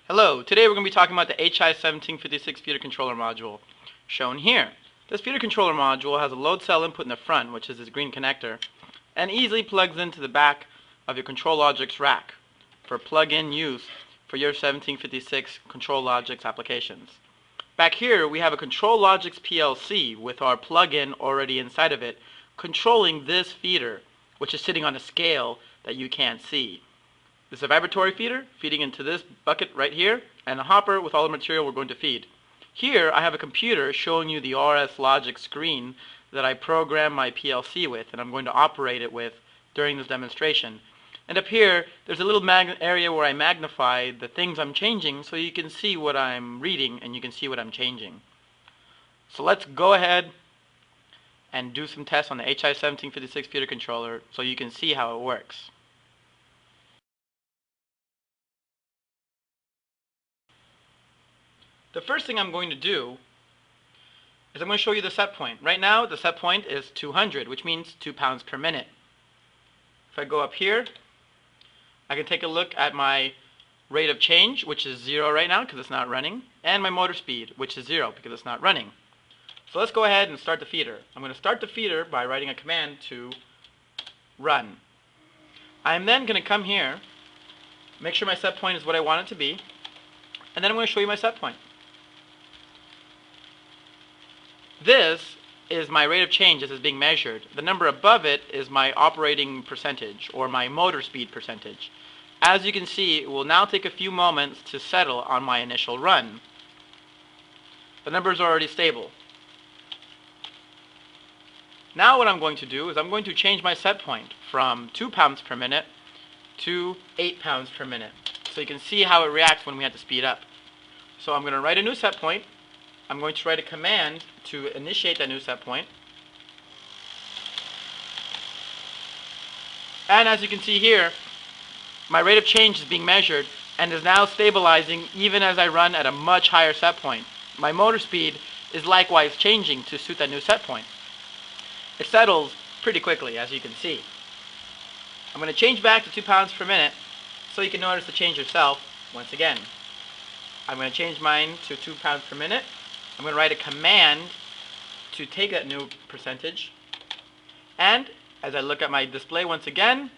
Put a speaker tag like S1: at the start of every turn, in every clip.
S1: Hello, today we're going to be talking about the HI1756 feeder controller module shown here. This feeder controller module has a load cell input in the front, which is this green connector, and easily plugs into the back of your ControlLogix rack for plug-in use for your 1756 ControlLogix applications. Back here we have a ControlLogix PLC with our plug-in already inside of it, controlling this feeder, which is sitting on a scale that you can't see. This is a vibratory feeder feeding into this bucket right here, and a hopper with all the material we're going to feed. Here I have a computer showing you the RS logic screen that I program my PLC with, and I'm going to operate it with during this demonstration. And up here there's a little area where I magnify the things I'm changing so you can see what I'm reading and you can see what I'm changing. So let's go ahead and do some tests on the HI1756 feeder controller so you can see how it works. The first thing I'm going to do is I'm going to show you the set point. Right now the set point is 200, which means 2 pounds per minute. If I go up here, I can take a look at my rate of change, which is 0 right now because it's not running, and my motor speed, which is 0 because it's not running. So let's go ahead and start the feeder. I'm going to start the feeder by writing a command to run. I'm then going to come here, make sure my set point is what I want it to be, and then I'm going to show you my set point. This is my rate of change as it's being measured. The number above it is my operating percentage, or my motor speed percentage. As you can see, it will now take a few moments to settle on my initial run. The numbers are already stable. Now what I'm going to do is I'm going to change my set point from 2 pounds per minute to 8 pounds per minute, so you can see how it reacts when we have to speed up. So I'm going to write a new set point. I'm going to write a command to initiate that new set point. And as you can see here, my rate of change is being measured and is now stabilizing even as I run at a much higher set point. My motor speed is likewise changing to suit that new set point. It settles pretty quickly, as you can see. I'm going to change back to 2 pounds per minute so you can notice the change yourself once again. I'm going to change mine to 2 pounds per minute. I'm going to write a command to take that new percentage, and as I look at my display once again,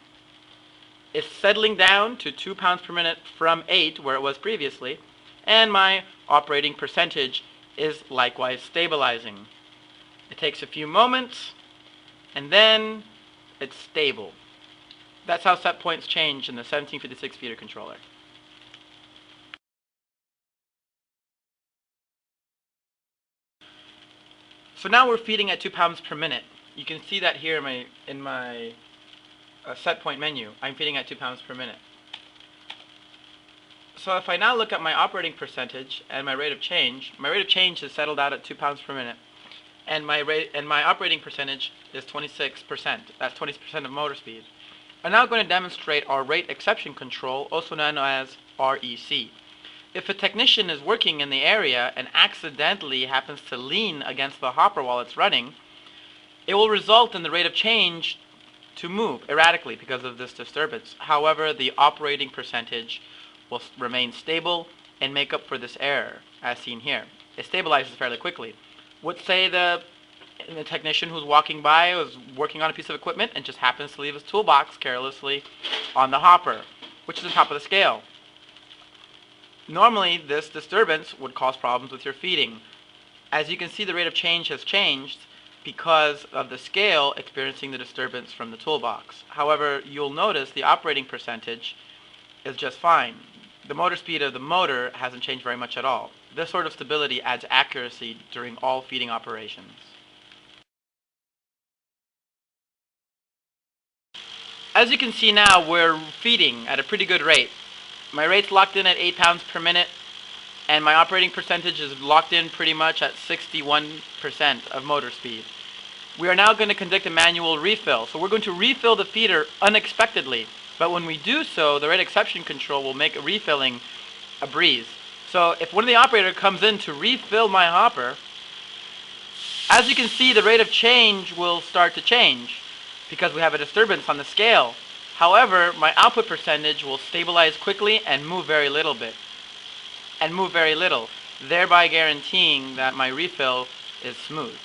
S1: it's settling down to 2 pounds per minute from 8 where it was previously, and my operating percentage is likewise stabilizing. It takes a few moments and then it's stable. That's how set points change in the 1756 feeder controller. So now we're feeding at 2 pounds per minute. You can see that here in my set point menu. I'm feeding at 2 pounds per minute. So if I now look at my operating percentage and my rate of change has settled out at 2 pounds per minute, and my operating percentage is 26%. That's 20% of motor speed. I'm now going to demonstrate our rate exception control, also known as REC. If a technician is working in the area and accidentally happens to lean against the hopper while it's running, it will result in the rate of change to move erratically because of this disturbance. However, the operating percentage will remain stable and make up for this error, as seen here. It stabilizes fairly quickly. Let's say the technician who's walking by was working on a piece of equipment and just happens to leave his toolbox carelessly on the hopper, which is on top of the scale. Normally, this disturbance would cause problems with your feeding. As you can see, the rate of change has changed because of the scale experiencing the disturbance from the toolbox. However, you'll notice the operating percentage is just fine. The motor speed of the motor hasn't changed very much at all. This sort of stability adds accuracy during all feeding operations. As you can see now, we're feeding at a pretty good rate. My rate's locked in at 8 pounds per minute, and my operating percentage is locked in pretty much at 61% of motor speed. We are now going to conduct a manual refill. So we're going to refill the feeder unexpectedly, but when we do so, the rate exception control will make refilling a breeze. So if one of the operators comes in to refill my hopper, as you can see, the rate of change will start to change because we have a disturbance on the scale. However, my output percentage will stabilize quickly and move very little bit. and move very little, thereby guaranteeing that my refill is smooth.